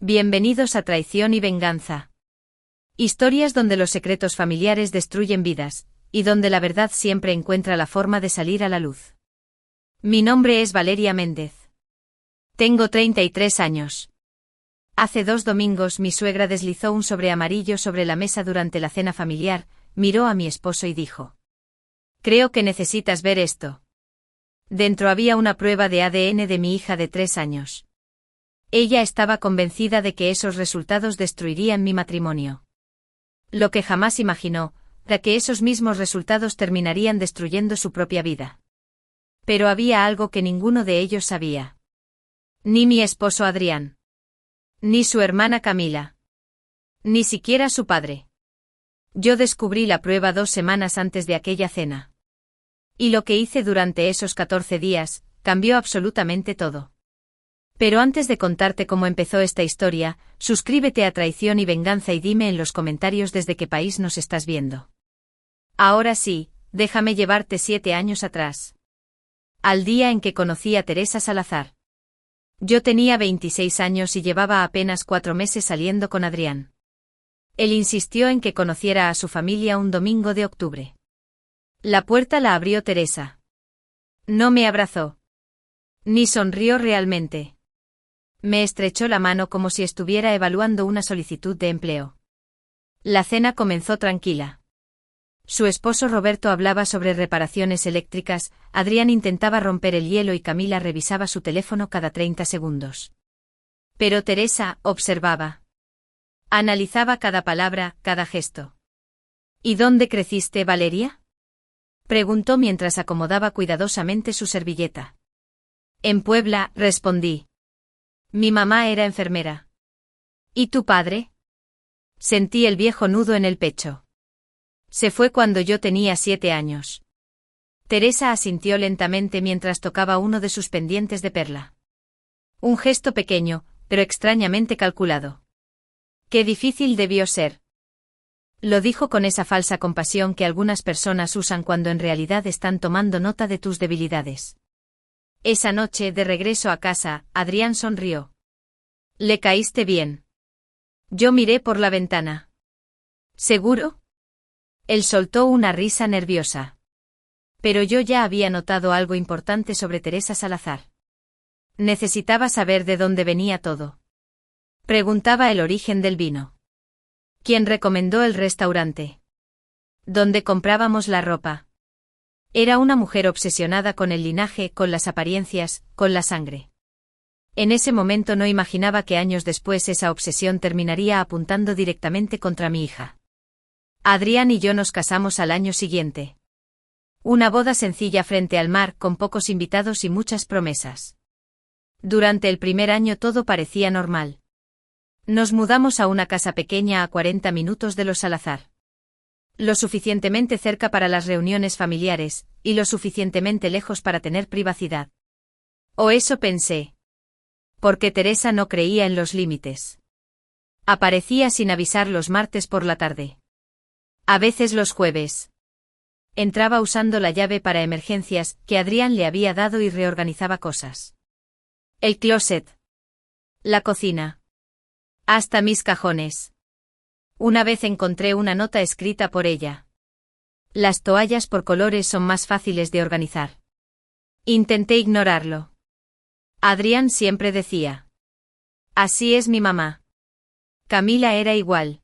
Bienvenidos a Traición y Venganza. Historias donde los secretos familiares destruyen vidas, y donde la verdad siempre encuentra la forma de salir a la luz. Mi nombre es Valeria Méndez. Tengo 33 años. Hace 2 domingos mi suegra deslizó un sobre amarillo sobre la mesa durante la cena familiar, miró a mi esposo y dijo: «Creo que necesitas ver esto». Dentro había una prueba de ADN de mi hija de 3 años. Ella estaba convencida de que esos resultados destruirían mi matrimonio. Lo que jamás imaginó, era que esos mismos resultados terminarían destruyendo su propia vida. Pero había algo que ninguno de ellos sabía. Ni mi esposo Adrián. Ni su hermana Camila. Ni siquiera su padre. Yo descubrí la prueba 2 semanas antes de aquella cena. Y lo que hice durante esos 14 días, cambió absolutamente todo. Pero antes de contarte cómo empezó esta historia, suscríbete a Traición y Venganza y dime en los comentarios desde qué país nos estás viendo. Ahora sí, déjame llevarte 7 años atrás. Al día en que conocí a Teresa Salazar. Yo tenía 26 años y llevaba apenas 4 meses saliendo con Adrián. Él insistió en que conociera a su familia un domingo de octubre. La puerta la abrió Teresa. No me abrazó. Ni sonrió realmente. Me estrechó la mano como si estuviera evaluando una solicitud de empleo. La cena comenzó tranquila. Su esposo Roberto hablaba sobre reparaciones eléctricas, Adrián intentaba romper el hielo y Camila revisaba su teléfono cada 30 segundos. Pero Teresa observaba. Analizaba cada palabra, cada gesto. ¿Y dónde creciste, Valeria?, preguntó mientras acomodaba cuidadosamente su servilleta. En Puebla, respondí. Mi mamá era enfermera. ¿Y tu padre? Sentí el viejo nudo en el pecho. Se fue cuando yo tenía 7 años. Teresa asintió lentamente mientras tocaba uno de sus pendientes de perla. Un gesto pequeño, pero extrañamente calculado. Qué difícil debió ser. Lo dijo con esa falsa compasión que algunas personas usan cuando en realidad están tomando nota de tus debilidades. Esa noche, de regreso a casa, Adrián sonrió. ¿Le caíste bien? Yo miré por la ventana. ¿Seguro? Él soltó una risa nerviosa. Pero yo ya había notado algo importante sobre Teresa Salazar. Necesitaba saber de dónde venía todo. Preguntaba el origen del vino. ¿Quién recomendó el restaurante? ¿Dónde comprábamos la ropa? Era una mujer obsesionada con el linaje, con las apariencias, con la sangre. En ese momento no imaginaba que años después esa obsesión terminaría apuntando directamente contra mi hija. Adrián y yo nos casamos al año siguiente. Una boda sencilla frente al mar, con pocos invitados y muchas promesas. Durante el primer año todo parecía normal. Nos mudamos a una casa pequeña a 40 minutos de los Salazar. Lo suficientemente cerca para las reuniones familiares, y lo suficientemente lejos para tener privacidad. O eso pensé. Porque Teresa no creía en los límites. Aparecía sin avisar los martes por la tarde. A veces los jueves. Entraba usando la llave para emergencias que Adrián le había dado y reorganizaba cosas. El closet. La cocina. Hasta mis cajones. Una vez encontré una nota escrita por ella. Las toallas por colores son más fáciles de organizar. Intenté ignorarlo. Adrián siempre decía. Así es mi mamá. Camila era igual.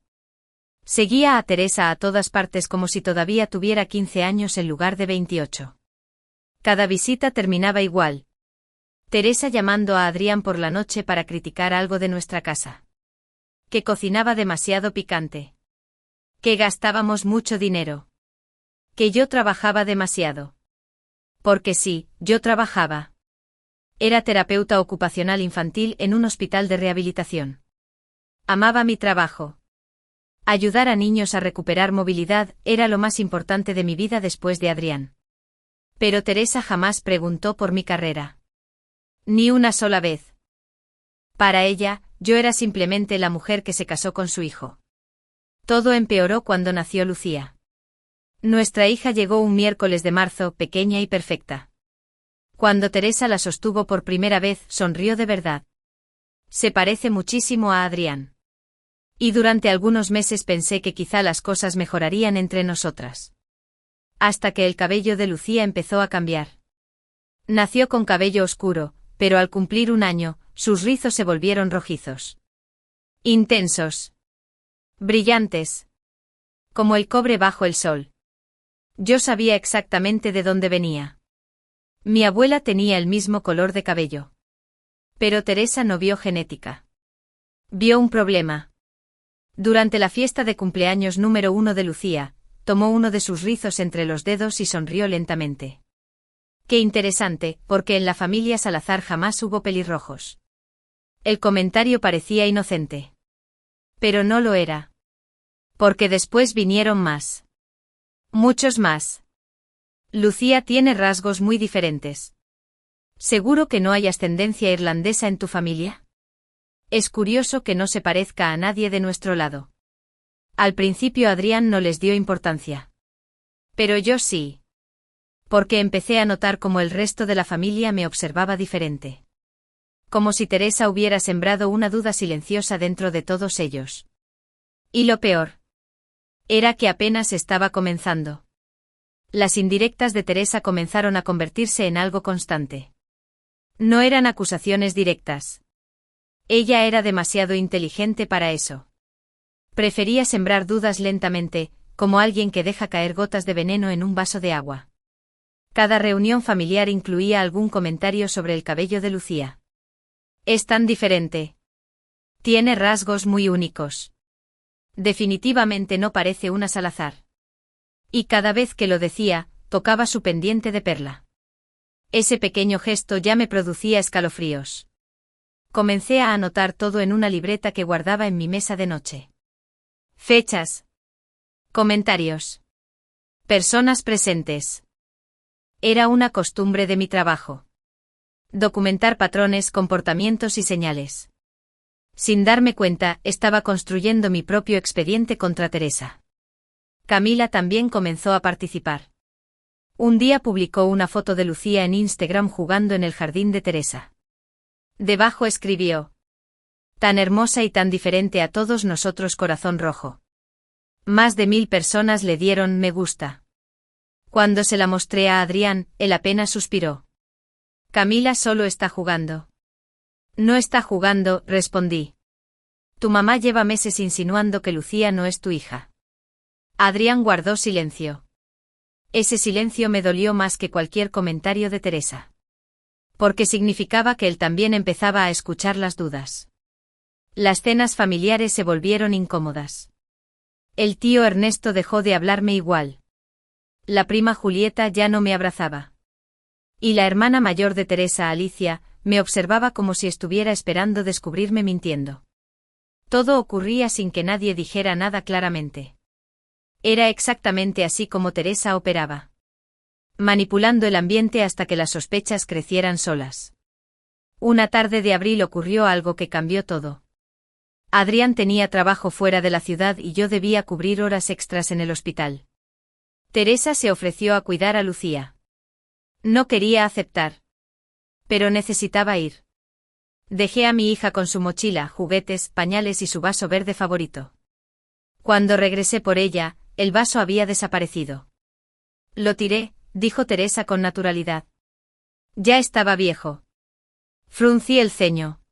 Seguía a Teresa a todas partes como si todavía tuviera 15 años en lugar de 28. Cada visita terminaba igual. Teresa llamando a Adrián por la noche para criticar algo de nuestra casa. Que cocinaba demasiado picante. Que gastábamos mucho dinero. Que yo trabajaba demasiado. Porque sí, yo trabajaba. Era terapeuta ocupacional infantil en un hospital de rehabilitación. Amaba mi trabajo. Ayudar a niños a recuperar movilidad era lo más importante de mi vida después de Adrián. Pero Teresa jamás preguntó por mi carrera. Ni una sola vez. Para ella, yo era simplemente la mujer que se casó con su hijo. Todo empeoró cuando nació Lucía. Nuestra hija llegó un miércoles de marzo, pequeña y perfecta. Cuando Teresa la sostuvo por primera vez, sonrió de verdad. Se parece muchísimo a Adrián. Y durante algunos meses pensé que quizá las cosas mejorarían entre nosotras. Hasta que el cabello de Lucía empezó a cambiar. Nació con cabello oscuro, pero al cumplir un año, sus rizos se volvieron rojizos. Intensos. Brillantes. Como el cobre bajo el sol. Yo sabía exactamente de dónde venía. Mi abuela tenía el mismo color de cabello. Pero Teresa no vio genética. Vio un problema. Durante la fiesta de cumpleaños número 1 de Lucía, tomó uno de sus rizos entre los dedos y sonrió lentamente. Qué interesante, porque en la familia Salazar jamás hubo pelirrojos. El comentario parecía inocente. Pero no lo era. Porque después vinieron más. Muchos más. Lucía tiene rasgos muy diferentes. ¿Seguro que no hay ascendencia irlandesa en tu familia? Es curioso que no se parezca a nadie de nuestro lado. Al principio Adrián no les dio importancia. Pero yo sí. Porque empecé a notar cómo el resto de la familia me observaba diferente. Como si Teresa hubiera sembrado una duda silenciosa dentro de todos ellos. Y lo peor. Era que apenas estaba comenzando. Las indirectas de Teresa comenzaron a convertirse en algo constante. No eran acusaciones directas. Ella era demasiado inteligente para eso. Prefería sembrar dudas lentamente, como alguien que deja caer gotas de veneno en un vaso de agua. Cada reunión familiar incluía algún comentario sobre el cabello de Lucía. Es tan diferente. Tiene rasgos muy únicos. Definitivamente no parece una Salazar. Y cada vez que lo decía, tocaba su pendiente de perla. Ese pequeño gesto ya me producía escalofríos. Comencé a anotar todo en una libreta que guardaba en mi mesa de noche. Fechas. Comentarios. Personas presentes. Era una costumbre de mi trabajo. Documentar patrones, comportamientos y señales. Sin darme cuenta, estaba construyendo mi propio expediente contra Teresa. Camila también comenzó a participar. Un día publicó una foto de Lucía en Instagram jugando en el jardín de Teresa. Debajo escribió: tan hermosa y tan diferente a todos nosotros, corazón rojo. Más de 1000 personas le dieron me gusta. Cuando se la mostré a Adrián, él apenas suspiró. Camila solo está jugando. No está jugando, respondí. Tu mamá lleva meses insinuando que Lucía no es tu hija. Adrián guardó silencio. Ese silencio me dolió más que cualquier comentario de Teresa. Porque significaba que él también empezaba a escuchar las dudas. Las cenas familiares se volvieron incómodas. El tío Ernesto dejó de hablarme igual. La prima Julieta ya no me abrazaba. Y la hermana mayor de Teresa, Alicia, me observaba como si estuviera esperando descubrirme mintiendo. Todo ocurría sin que nadie dijera nada claramente. Era exactamente así como Teresa operaba. Manipulando el ambiente hasta que las sospechas crecieran solas. Una tarde de abril ocurrió algo que cambió todo. Adrián tenía trabajo fuera de la ciudad y yo debía cubrir horas extras en el hospital. Teresa se ofreció a cuidar a Lucía. No quería aceptar. Pero necesitaba ir. Dejé a mi hija con su mochila, juguetes, pañales y su vaso verde favorito. Cuando regresé por ella, el vaso había desaparecido. Lo tiré, dijo Teresa con naturalidad. Ya estaba viejo. Fruncí el ceño.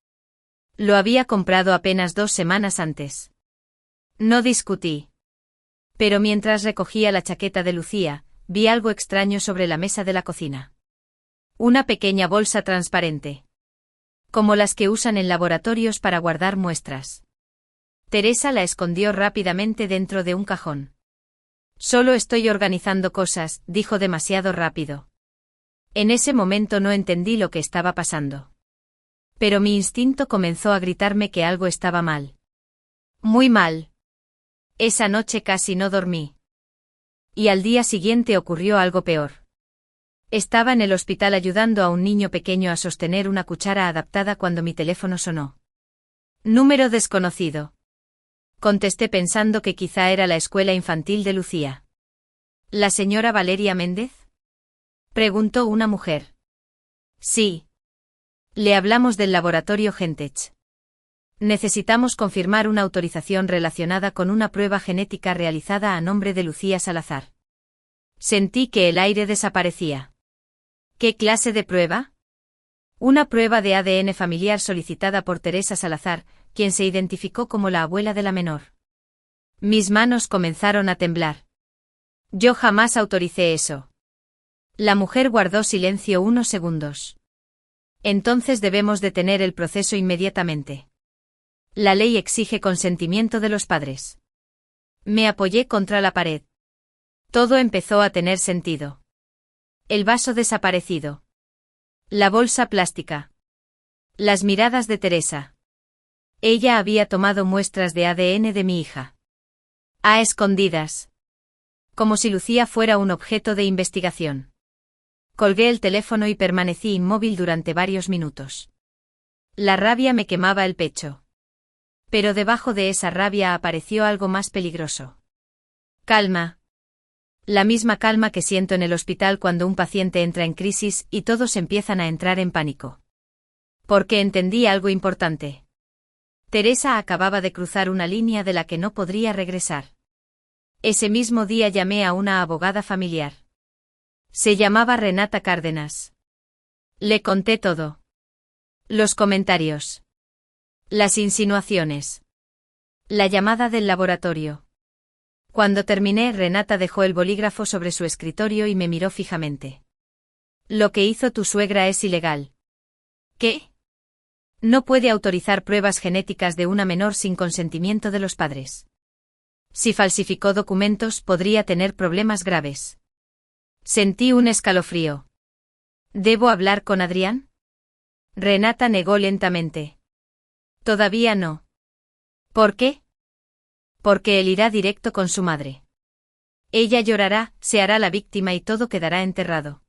Lo había comprado apenas 2 semanas antes. No discutí. Pero mientras recogía la chaqueta de Lucía, vi algo extraño sobre la mesa de la cocina. Una pequeña bolsa transparente. Como las que usan en laboratorios para guardar muestras. Teresa la escondió rápidamente dentro de un cajón. Solo estoy organizando cosas, dijo demasiado rápido. En ese momento no entendí lo que estaba pasando. Pero mi instinto comenzó a gritarme que algo estaba mal. Muy mal. Esa noche casi no dormí. Y al día siguiente ocurrió algo peor. Estaba en el hospital ayudando a un niño pequeño a sostener una cuchara adaptada cuando mi teléfono sonó. Número desconocido. Contesté pensando que quizá era la escuela infantil de Lucía. ¿La señora Valeria Méndez? Preguntó una mujer. Sí. Le hablamos del laboratorio Gentech. Necesitamos confirmar una autorización relacionada con una prueba genética realizada a nombre de Lucía Salazar. Sentí que el aire desaparecía. ¿Qué clase de prueba? Una prueba de ADN familiar solicitada por Teresa Salazar, quien se identificó como la abuela de la menor. Mis manos comenzaron a temblar. Yo jamás autoricé eso. La mujer guardó silencio unos segundos. Entonces debemos detener el proceso inmediatamente. La ley exige consentimiento de los padres. Me apoyé contra la pared. Todo empezó a tener sentido. El vaso desaparecido. La bolsa plástica. Las miradas de Teresa. Ella había tomado muestras de ADN de mi hija. A escondidas. Como si Lucía fuera un objeto de investigación. Colgué el teléfono y permanecí inmóvil durante varios minutos. La rabia me quemaba el pecho. Pero debajo de esa rabia apareció algo más peligroso. Calma. La misma calma que siento en el hospital cuando un paciente entra en crisis y todos empiezan a entrar en pánico. Porque entendí algo importante. Teresa acababa de cruzar una línea de la que no podría regresar. Ese mismo día llamé a una abogada familiar. Se llamaba Renata Cárdenas. Le conté todo. Los comentarios. Las insinuaciones. La llamada del laboratorio. Cuando terminé, Renata dejó el bolígrafo sobre su escritorio y me miró fijamente. Lo que hizo tu suegra es ilegal. ¿Qué? No puede autorizar pruebas genéticas de una menor sin consentimiento de los padres. Si falsificó documentos, podría tener problemas graves. Sentí un escalofrío. ¿Debo hablar con Adrián? Renata negó lentamente. Todavía no. ¿Por qué? Porque él irá directo con su madre. Ella llorará, se hará la víctima y todo quedará enterrado.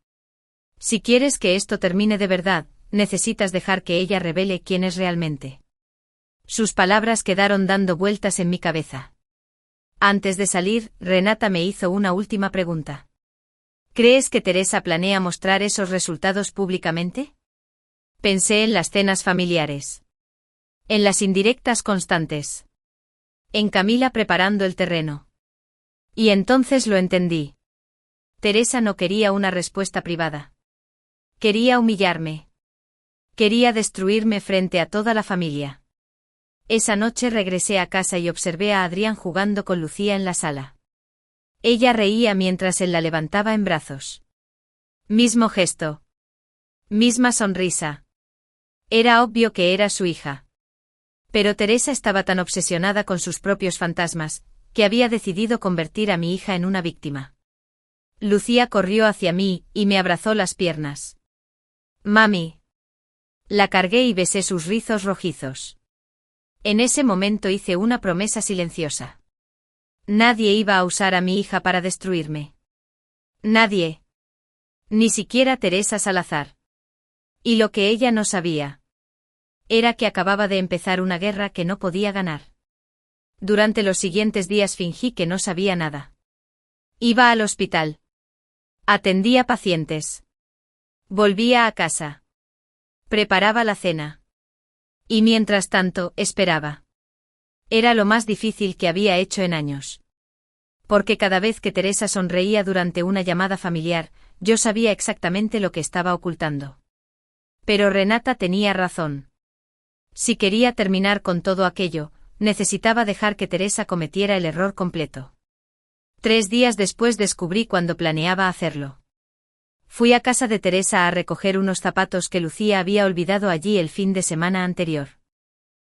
Si quieres que esto termine de verdad, necesitas dejar que ella revele quién es realmente. Sus palabras quedaron dando vueltas en mi cabeza. Antes de salir, Renata me hizo una última pregunta. ¿Crees que Teresa planea mostrar esos resultados públicamente? Pensé en las cenas familiares. En las indirectas constantes. En Camila preparando el terreno. Y entonces lo entendí. Teresa no quería una respuesta privada. Quería humillarme. Quería destruirme frente a toda la familia. Esa noche regresé a casa y observé a Adrián jugando con Lucía en la sala. Ella reía mientras él la levantaba en brazos. Mismo gesto. Misma sonrisa. Era obvio que era su hija. Pero Teresa estaba tan obsesionada con sus propios fantasmas, que había decidido convertir a mi hija en una víctima. Lucía corrió hacia mí y me abrazó las piernas. Mami. La cargué y besé sus rizos rojizos. En ese momento hice una promesa silenciosa. Nadie iba a usar a mi hija para destruirme. Nadie. Ni siquiera Teresa Salazar. Y lo que ella no sabía era que acababa de empezar una guerra que no podía ganar. Durante los siguientes días fingí que no sabía nada. Iba al hospital. Atendía pacientes. Volvía a casa. Preparaba la cena. Y mientras tanto, esperaba. Era lo más difícil que había hecho en años. Porque cada vez que Teresa sonreía durante una llamada familiar, yo sabía exactamente lo que estaba ocultando. Pero Renata tenía razón. Si quería terminar con todo aquello, necesitaba dejar que Teresa cometiera el error completo. 3 días después descubrí cuándo planeaba hacerlo. Fui a casa de Teresa a recoger unos zapatos que Lucía había olvidado allí el fin de semana anterior.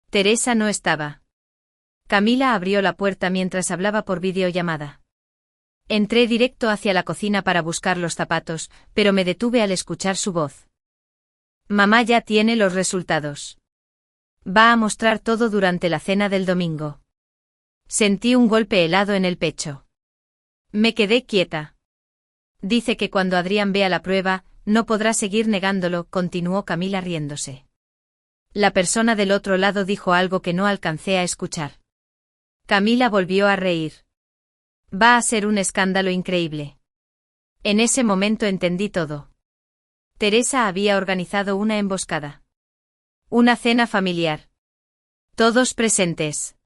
Teresa no estaba. Camila abrió la puerta mientras hablaba por videollamada. Entré directo hacia la cocina para buscar los zapatos, pero me detuve al escuchar su voz. Mamá ya tiene los resultados. Va a mostrar todo durante la cena del domingo. Sentí un golpe helado en el pecho. Me quedé quieta. Dice que cuando Adrián vea la prueba, no podrá seguir negándolo, continuó Camila riéndose. La persona del otro lado dijo algo que no alcancé a escuchar. Camila volvió a reír. Va a ser un escándalo increíble. En ese momento entendí todo. Teresa había organizado una emboscada. Una cena familiar. Todos presentes.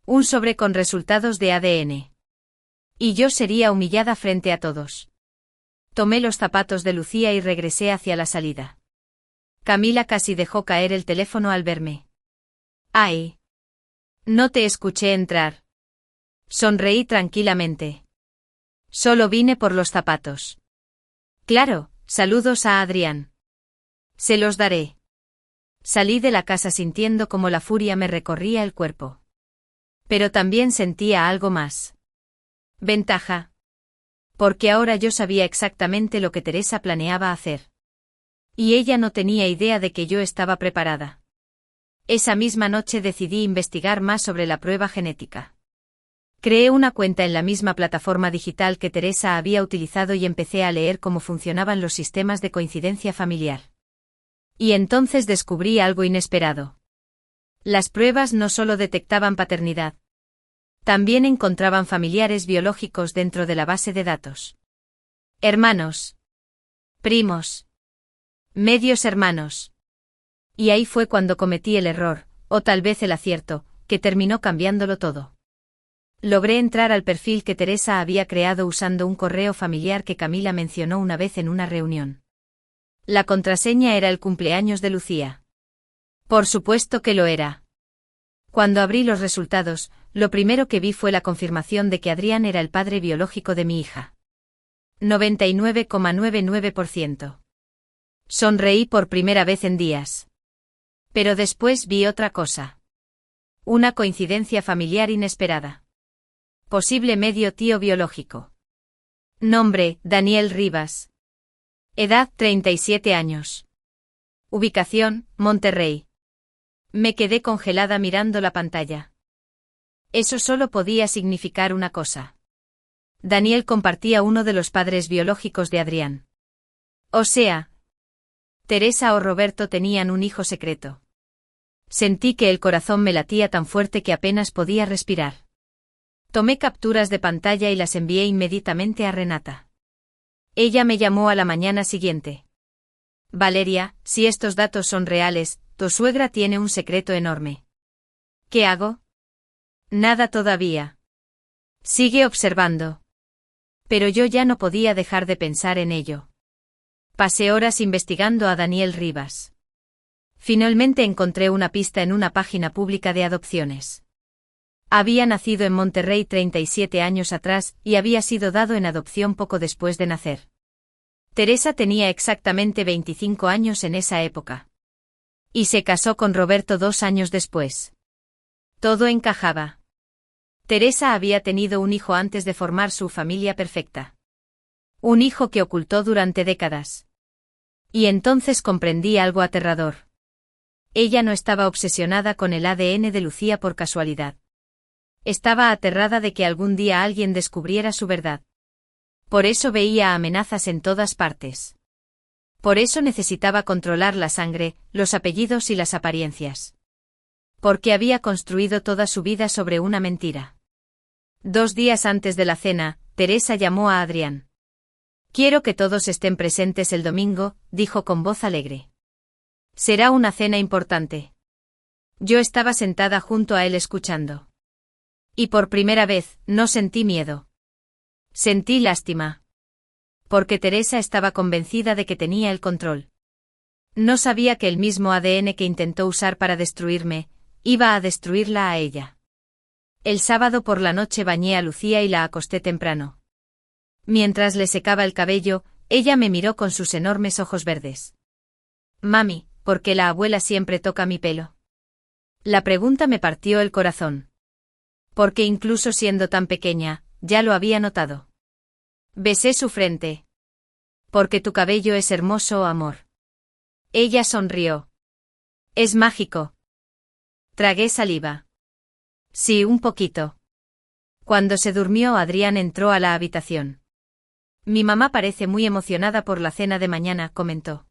Un sobre con resultados de ADN. Y yo sería humillada frente a todos. Tomé los zapatos de Lucía y regresé hacia la salida. Camila casi dejó caer el teléfono al verme. ¡Ay! No te escuché entrar. Sonreí tranquilamente. Solo vine por los zapatos. Claro, saludos a Adrián. Se los daré. Salí de la casa sintiendo como la furia me recorría el cuerpo. Pero también sentía algo más. Ventaja. Porque ahora yo sabía exactamente lo que Teresa planeaba hacer. Y ella no tenía idea de que yo estaba preparada. Esa misma noche decidí investigar más sobre la prueba genética. Creé una cuenta en la misma plataforma digital que Teresa había utilizado y empecé a leer cómo funcionaban los sistemas de coincidencia familiar. Y entonces descubrí algo inesperado. Las pruebas no solo detectaban paternidad. También encontraban familiares biológicos dentro de la base de datos. Hermanos. Primos. Medios hermanos. Y ahí fue cuando cometí el error, o tal vez el acierto, que terminó cambiándolo todo. Logré entrar al perfil que Teresa había creado usando un correo familiar que Camila mencionó una vez en una reunión. La contraseña era el cumpleaños de Lucía. Por supuesto que lo era. Cuando abrí los resultados, lo primero que vi fue la confirmación de que Adrián era el padre biológico de mi hija. 99,99%. Sonreí por primera vez en días. Pero después vi otra cosa. Una coincidencia familiar inesperada. Posible medio tío biológico. Nombre, Daniel Rivas. Edad, 37 años. Ubicación, Monterrey. Me quedé congelada mirando la pantalla. Eso solo podía significar una cosa. Daniel compartía uno de los padres biológicos de Adrián. O sea, Teresa o Roberto tenían un hijo secreto. Sentí que el corazón me latía tan fuerte que apenas podía respirar. Tomé capturas de pantalla y las envié inmediatamente a Renata. Ella me llamó a la mañana siguiente. Valeria, si estos datos son reales, tu suegra tiene un secreto enorme. ¿Qué hago? Nada todavía. Sigue observando. Pero yo ya no podía dejar de pensar en ello. Pasé horas investigando a Daniel Rivas. Finalmente encontré una pista en una página pública de adopciones. Había nacido en Monterrey 37 años atrás y había sido dado en adopción poco después de nacer. Teresa tenía exactamente 25 años en esa época. Y se casó con Roberto 2 años después. Todo encajaba. Teresa había tenido un hijo antes de formar su familia perfecta. Un hijo que ocultó durante décadas. Y entonces comprendí algo aterrador. Ella no estaba obsesionada con el ADN de Lucía por casualidad. Estaba aterrada de que algún día alguien descubriera su verdad. Por eso veía amenazas en todas partes. Por eso necesitaba controlar la sangre, los apellidos y las apariencias. Porque había construido toda su vida sobre una mentira. 2 días antes de la cena, Teresa llamó a Adrián. Quiero que todos estén presentes el domingo, dijo con voz alegre. Será una cena importante. Yo estaba sentada junto a él escuchando. Y por primera vez, no sentí miedo. Sentí lástima. Porque Teresa estaba convencida de que tenía el control. No sabía que el mismo ADN que intentó usar para destruirme, iba a destruirla a ella. El sábado por la noche bañé a Lucía y la acosté temprano. Mientras le secaba el cabello, ella me miró con sus enormes ojos verdes. Mami, ¿por qué la abuela siempre toca mi pelo? La pregunta me partió el corazón. Porque incluso siendo tan pequeña, ya lo había notado. Besé su frente. Porque tu cabello es hermoso, amor. Ella sonrió. Es mágico. Tragué saliva. Sí, un poquito. Cuando se durmió, Adrián entró a la habitación. Mi mamá parece muy emocionada por la cena de mañana, comentó.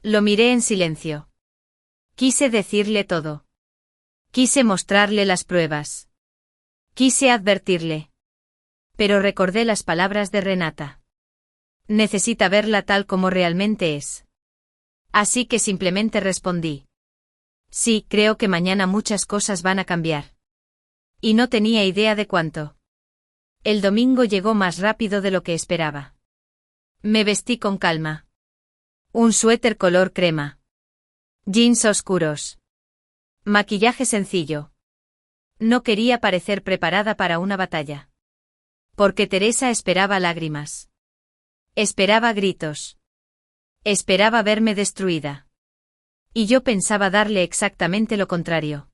Lo miré en silencio. Quise decirle todo. Quise mostrarle las pruebas. Quise advertirle. Pero recordé las palabras de Renata. Necesita verla tal como realmente es. Así que simplemente respondí. Sí, creo que mañana muchas cosas van a cambiar. Y no tenía idea de cuánto. El domingo llegó más rápido de lo que esperaba. Me vestí con calma. Un suéter color crema. Jeans oscuros. Maquillaje sencillo. No quería parecer preparada para una batalla. Porque Teresa esperaba lágrimas. Esperaba gritos. Esperaba verme destruida. Y yo pensaba darle exactamente lo contrario.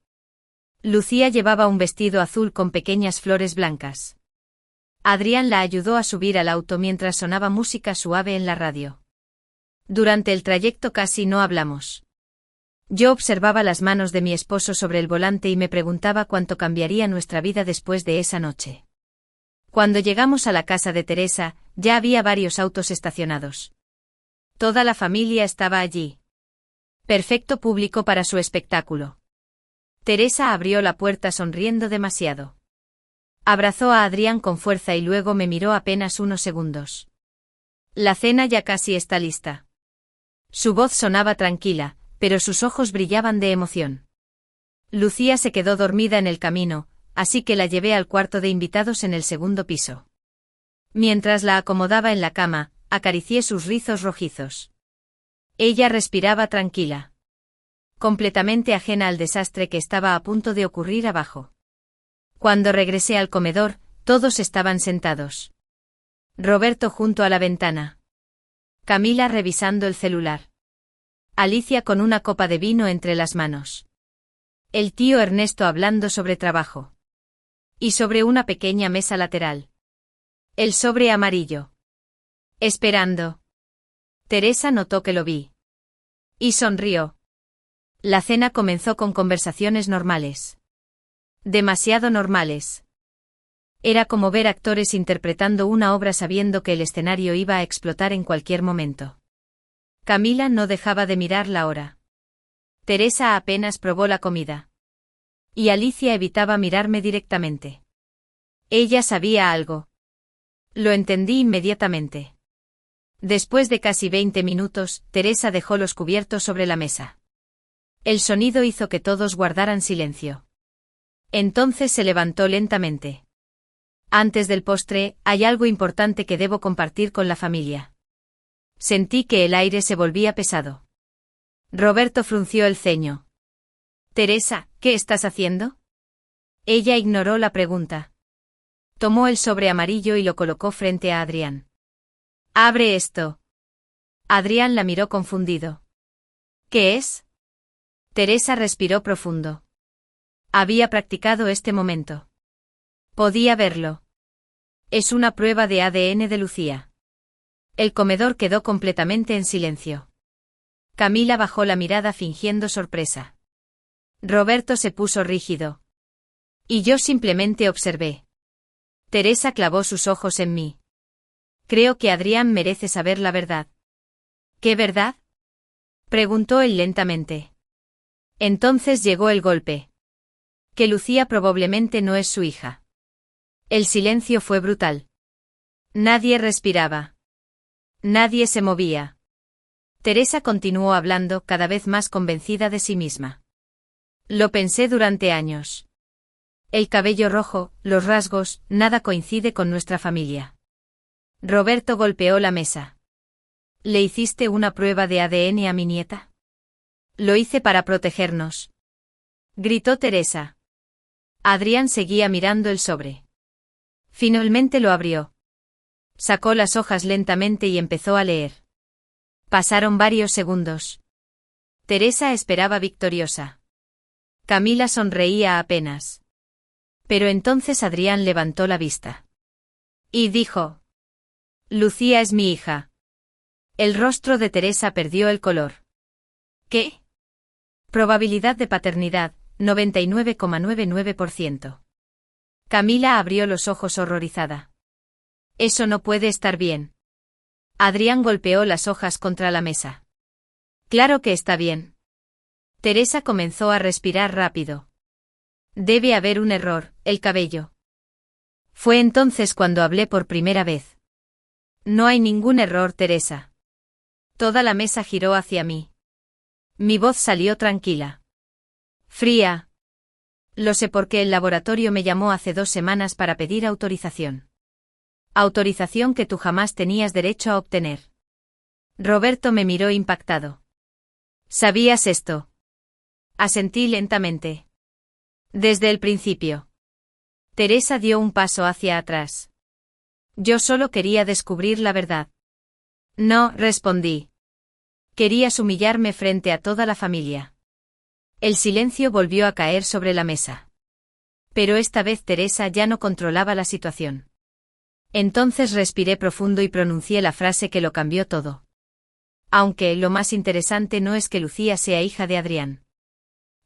Lucía llevaba un vestido azul con pequeñas flores blancas. Adrián la ayudó a subir al auto mientras sonaba música suave en la radio. Durante el trayecto casi no hablamos. Yo observaba las manos de mi esposo sobre el volante y me preguntaba cuánto cambiaría nuestra vida después de esa noche. Cuando llegamos a la casa de Teresa, ya había varios autos estacionados. Toda la familia estaba allí. Perfecto público para su espectáculo. Teresa abrió la puerta sonriendo demasiado. Abrazó a Adrián con fuerza y luego me miró apenas unos segundos. La cena ya casi está lista. Su voz sonaba tranquila, pero sus ojos brillaban de emoción. Lucía se quedó dormida en el camino, así que la llevé al cuarto de invitados en el segundo piso. Mientras la acomodaba en la cama, acaricié sus rizos rojizos. Ella respiraba tranquila. Completamente ajena al desastre que estaba a punto de ocurrir abajo. Cuando regresé al comedor, todos estaban sentados. Roberto junto a la ventana. Camila revisando el celular. Alicia con una copa de vino entre las manos. El tío Ernesto hablando sobre trabajo. Y sobre una pequeña mesa lateral. El sobre amarillo. Esperando. Teresa notó que lo vi. Y sonrió. La cena comenzó con conversaciones normales. Demasiado normales. Era como ver actores interpretando una obra sabiendo que el escenario iba a explotar en cualquier momento. Camila no dejaba de mirar la hora. Teresa apenas probó la comida. Y Alicia evitaba mirarme directamente. Ella sabía algo. Lo entendí inmediatamente. Después de casi 20 minutos, Teresa dejó los cubiertos sobre la mesa. El sonido hizo que todos guardaran silencio. Entonces se levantó lentamente. Antes del postre, hay algo importante que debo compartir con la familia. Sentí que el aire se volvía pesado. Roberto frunció el ceño. Teresa, ¿qué estás haciendo? Ella ignoró la pregunta. Tomó el sobre amarillo y lo colocó frente a Adrián. Abre esto. Adrián la miró confundido. ¿Qué es? Teresa respiró profundo. Había practicado este momento. Podía verlo. Es una prueba de ADN de Lucía. El comedor quedó completamente en silencio. Camila bajó la mirada fingiendo sorpresa. Roberto se puso rígido. Y yo simplemente observé. Teresa clavó sus ojos en mí. Creo que Adrián merece saber la verdad. ¿Qué verdad? Preguntó él lentamente. Entonces llegó el golpe. Que Lucía probablemente no es su hija. El silencio fue brutal. Nadie respiraba. Nadie se movía. Teresa continuó hablando cada vez más convencida de sí misma. Lo pensé durante años. El cabello rojo, los rasgos, nada coincide con nuestra familia. Roberto golpeó la mesa. ¿Le hiciste una prueba de ADN a mi nieta? Lo hice para protegernos. Gritó Teresa. Adrián seguía mirando el sobre. Finalmente lo abrió. Sacó las hojas lentamente y empezó a leer. Pasaron varios segundos. Teresa esperaba victoriosa. Camila sonreía apenas. Pero entonces Adrián levantó la vista. Y dijo: Lucía es mi hija. El rostro de Teresa perdió el color. ¿Qué? Probabilidad de paternidad, 99,99%. Camila abrió los ojos horrorizada. Eso no puede estar bien. Adrián golpeó las hojas contra la mesa. Claro que está bien. Teresa comenzó a respirar rápido. Debe haber un error, el cabello. Fue entonces cuando hablé por primera vez. No hay ningún error, Teresa. Toda la mesa giró hacia mí. Mi voz salió tranquila. Fría. Lo sé porque el laboratorio me llamó hace 2 semanas para pedir autorización. Autorización que tú jamás tenías derecho a obtener. Roberto me miró impactado. ¿Sabías esto? Asentí lentamente. Desde el principio. Teresa dio un paso hacia atrás. Yo solo quería descubrir la verdad. No, respondí. Querías humillarme frente a toda la familia. El silencio volvió a caer sobre la mesa. Pero esta vez Teresa ya no controlaba la situación. Entonces respiré profundo y pronuncié la frase que lo cambió todo. Aunque lo más interesante no es que Lucía sea hija de Adrián.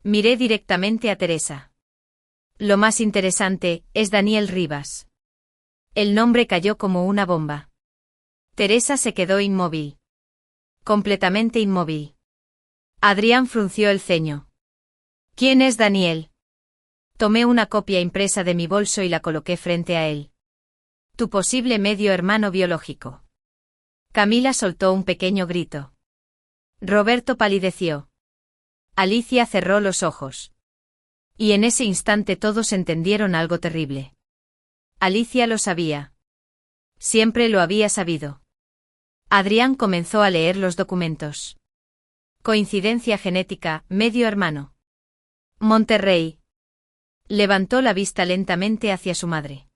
Miré directamente a Teresa. Lo más interesante es Daniel Rivas. El nombre cayó como una bomba. Teresa se quedó inmóvil. Completamente inmóvil. Adrián frunció el ceño. ¿Quién es Daniel? Tomé una copia impresa de mi bolso y la coloqué frente a él. Tu posible medio hermano biológico. Camila soltó un pequeño grito. Roberto palideció. Alicia cerró los ojos. Y en ese instante todos entendieron algo terrible. Alicia lo sabía. Siempre lo había sabido. Adrián comenzó a leer los documentos. Coincidencia genética, medio hermano. Monterrey. Levantó la vista lentamente hacia su madre.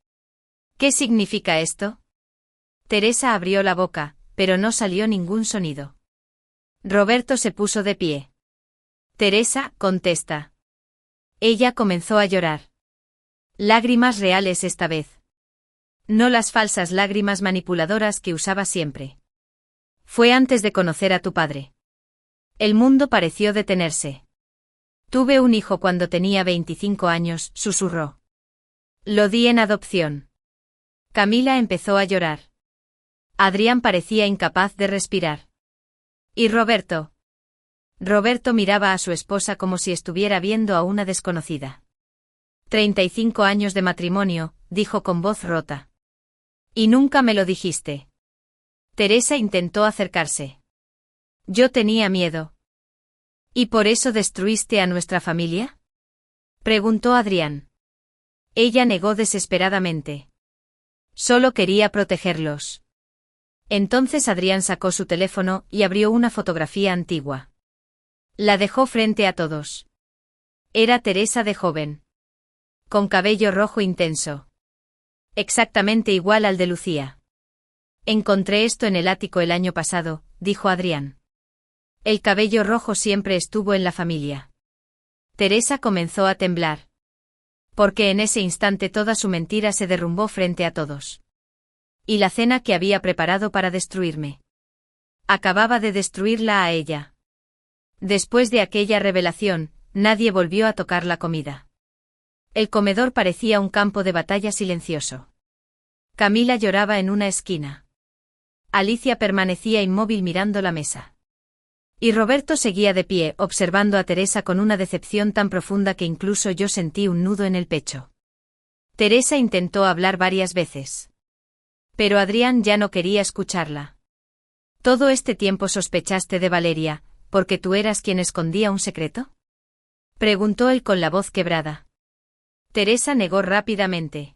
¿Qué significa esto? Teresa abrió la boca, pero no salió ningún sonido. Roberto se puso de pie. Teresa, contesta. Ella comenzó a llorar. Lágrimas reales esta vez. No las falsas lágrimas manipuladoras que usaba siempre. Fue antes de conocer a tu padre. El mundo pareció detenerse. Tuve un hijo cuando tenía 25 años, susurró. Lo di en adopción. Camila empezó a llorar. Adrián parecía incapaz de respirar. ¿Y Roberto? Roberto miraba a su esposa como si estuviera viendo a una desconocida. 35 años de matrimonio, dijo con voz rota. Y nunca me lo dijiste. Teresa intentó acercarse. Yo tenía miedo. ¿Y por eso destruiste a nuestra familia? Preguntó Adrián. Ella negó desesperadamente. Solo quería protegerlos. Entonces Adrián sacó su teléfono y abrió una fotografía antigua. La dejó frente a todos. Era Teresa de joven. Con cabello rojo intenso. Exactamente igual al de Lucía. Encontré esto en el ático el año pasado, dijo Adrián. El cabello rojo siempre estuvo en la familia. Teresa comenzó a temblar. Porque en ese instante toda su mentira se derrumbó frente a todos. Y la cena que había preparado para destruirme. Acababa de destruirla a ella. Después de aquella revelación, nadie volvió a tocar la comida. El comedor parecía un campo de batalla silencioso. Camila lloraba en una esquina. Alicia permanecía inmóvil mirando la mesa. Y Roberto seguía de pie, observando a Teresa con una decepción tan profunda que incluso yo sentí un nudo en el pecho. Teresa intentó hablar varias veces. Pero Adrián ya no quería escucharla. ¿Todo este tiempo sospechaste de Valeria, porque tú eras quien escondía un secreto? Preguntó él con la voz quebrada. Teresa negó rápidamente.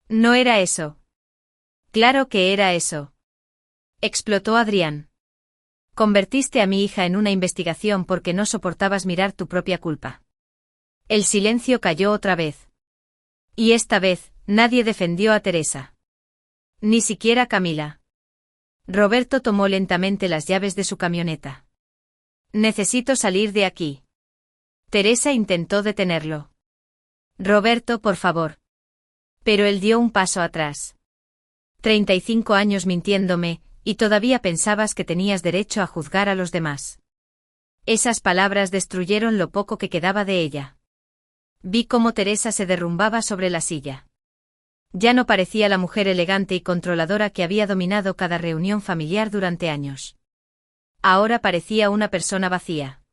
No era eso. Claro que era eso. Explotó Adrián. Convertiste a mi hija en una investigación porque no soportabas mirar tu propia culpa. El silencio cayó otra vez. Y esta vez, nadie defendió a Teresa. Ni siquiera Camila. Roberto tomó lentamente las llaves de su camioneta. Necesito salir de aquí. Teresa intentó detenerlo. Roberto, por favor. Pero él dio un paso atrás. 35 años mintiéndome, y todavía pensabas que tenías derecho a juzgar a los demás. Esas palabras destruyeron lo poco que quedaba de ella. Vi cómo Teresa se derrumbaba sobre la silla. Ya no parecía la mujer elegante y controladora que había dominado cada reunión familiar durante años. Ahora parecía una persona vacía.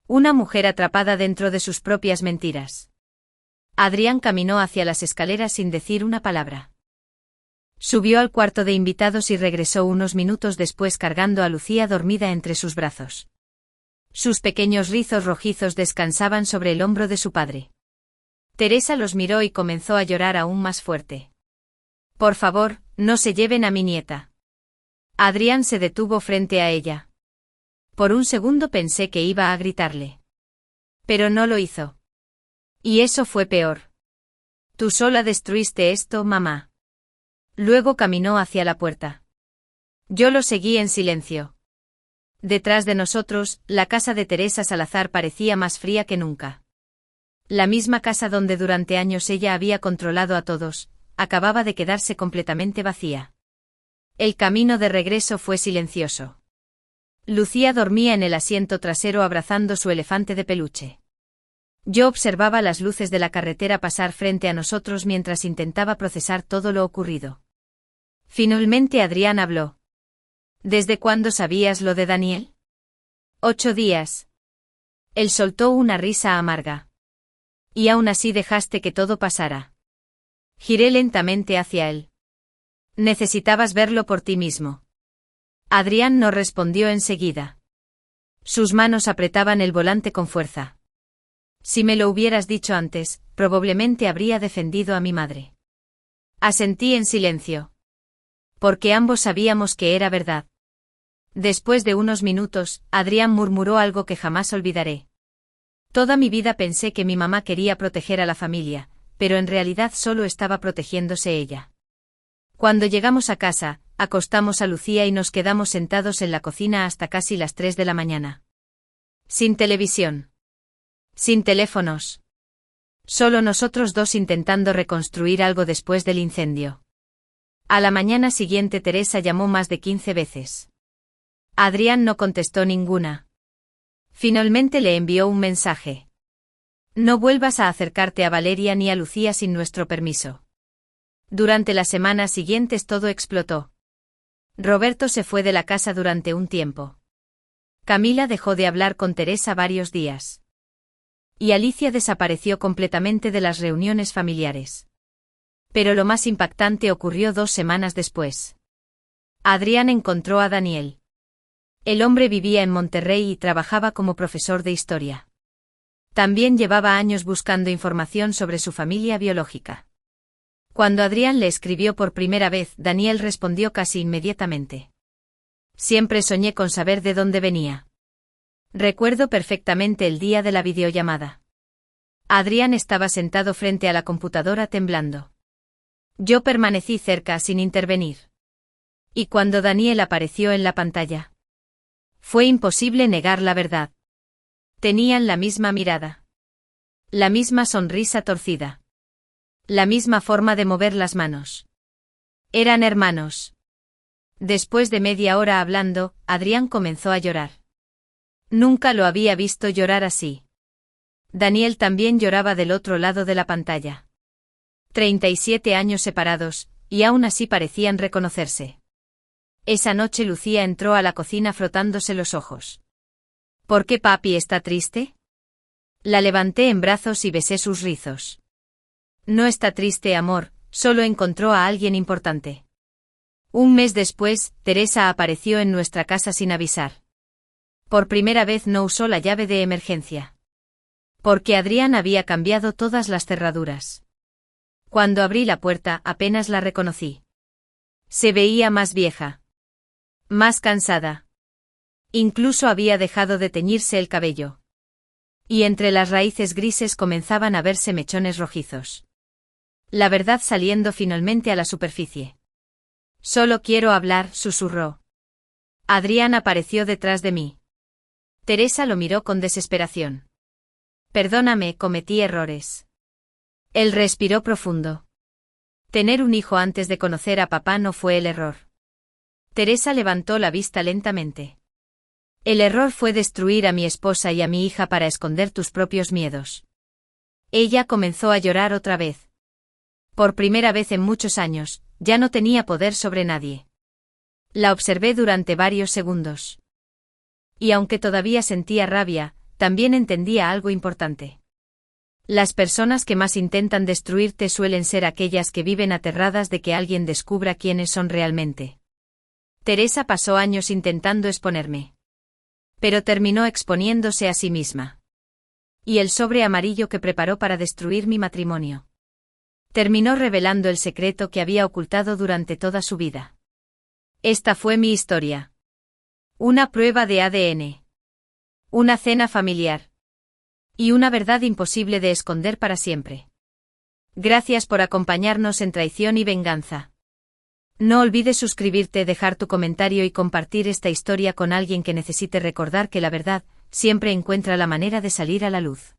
Una mujer atrapada dentro de sus propias mentiras. Adrián caminó hacia las escaleras sin decir una palabra. Subió al cuarto de invitados y regresó unos minutos después cargando a Lucía dormida entre sus brazos. Sus pequeños rizos rojizos descansaban sobre el hombro de su padre. Teresa los miró y comenzó a llorar aún más fuerte. Por favor, no se lleven a mi nieta. Adrián se detuvo frente a ella. Por un segundo pensé que iba a gritarle. Pero no lo hizo. Y eso fue peor. Tú sola destruiste esto, mamá. Luego caminó hacia la puerta. Yo lo seguí en silencio. Detrás de nosotros, la casa de Teresa Salazar parecía más fría que nunca. La misma casa donde durante años ella había controlado a todos, acababa de quedarse completamente vacía. El camino de regreso fue silencioso. Lucía dormía en el asiento trasero abrazando su elefante de peluche. Yo observaba las luces de la carretera pasar frente a nosotros mientras intentaba procesar todo lo ocurrido. Finalmente Adrián habló. ¿Desde cuándo sabías lo de Daniel? 8 días. Él soltó una risa amarga. Y aún así dejaste que todo pasara. Giré lentamente hacia él. Necesitabas verlo por ti mismo. Adrián no respondió enseguida. Sus manos apretaban el volante con fuerza. Si me lo hubieras dicho antes, probablemente habría defendido a mi madre. Asentí en silencio. Porque ambos sabíamos que era verdad. Después de unos minutos, Adrián murmuró algo que jamás olvidaré. Toda mi vida pensé que mi mamá quería proteger a la familia, pero en realidad solo estaba protegiéndose ella. Cuando llegamos a casa, acostamos a Lucía y nos quedamos sentados en la cocina hasta casi las 3 de la mañana. Sin televisión. Sin teléfonos. Solo nosotros dos intentando reconstruir algo después del incendio. A la mañana siguiente Teresa llamó más de 15 veces. Adrián no contestó ninguna. Finalmente le envió un mensaje. No vuelvas a acercarte a Valeria ni a Lucía sin nuestro permiso. Durante las semanas siguientes todo explotó. Roberto se fue de la casa durante un tiempo. Camila dejó de hablar con Teresa varios días. Y Alicia desapareció completamente de las reuniones familiares. Pero lo más impactante ocurrió 2 semanas después. Adrián encontró a Daniel. El hombre vivía en Monterrey y trabajaba como profesor de historia. También llevaba años buscando información sobre su familia biológica. Cuando Adrián le escribió por primera vez, Daniel respondió casi inmediatamente. Siempre soñé con saber de dónde venía. Recuerdo perfectamente el día de la videollamada. Adrián estaba sentado frente a la computadora temblando. Yo permanecí cerca sin intervenir. Y cuando Daniel apareció en la pantalla, fue imposible negar la verdad. Tenían la misma mirada. La misma sonrisa torcida. La misma forma de mover las manos. Eran hermanos. Después de media hora hablando, Adrián comenzó a llorar. Nunca lo había visto llorar así. Daniel también lloraba del otro lado de la pantalla. 37 años separados, y aún así parecían reconocerse. Esa noche Lucía entró a la cocina frotándose los ojos. ¿Por qué papi está triste? La levanté en brazos y besé sus rizos. No está triste, amor, solo encontró a alguien importante. Un mes después, Teresa apareció en nuestra casa sin avisar. Por primera vez no usó la llave de emergencia. Porque Adrián había cambiado todas las cerraduras. Cuando abrí la puerta, apenas la reconocí. Se veía más vieja. Más cansada. Incluso había dejado de teñirse el cabello. Y entre las raíces grises comenzaban a verse mechones rojizos. La verdad saliendo finalmente a la superficie. Solo quiero hablar, susurró. Adrián apareció detrás de mí. Teresa lo miró con desesperación. Perdóname, cometí errores. Él respiró profundo. Tener un hijo antes de conocer a papá no fue el error. Teresa levantó la vista lentamente. El error fue destruir a mi esposa y a mi hija para esconder tus propios miedos. Ella comenzó a llorar otra vez. Por primera vez en muchos años, ya no tenía poder sobre nadie. La observé durante varios segundos. Y aunque todavía sentía rabia, también entendía algo importante. Las personas que más intentan destruirte suelen ser aquellas que viven aterradas de que alguien descubra quiénes son realmente. Teresa pasó años intentando exponerme. Pero terminó exponiéndose a sí misma. Y el sobre amarillo que preparó para destruir mi matrimonio. Terminó revelando el secreto que había ocultado durante toda su vida. Esta fue mi historia. Una prueba de ADN. Una cena familiar. Y una verdad imposible de esconder para siempre. Gracias por acompañarnos en Traición y Venganza. No olvides suscribirte, dejar tu comentario y compartir esta historia con alguien que necesite recordar que la verdad siempre encuentra la manera de salir a la luz.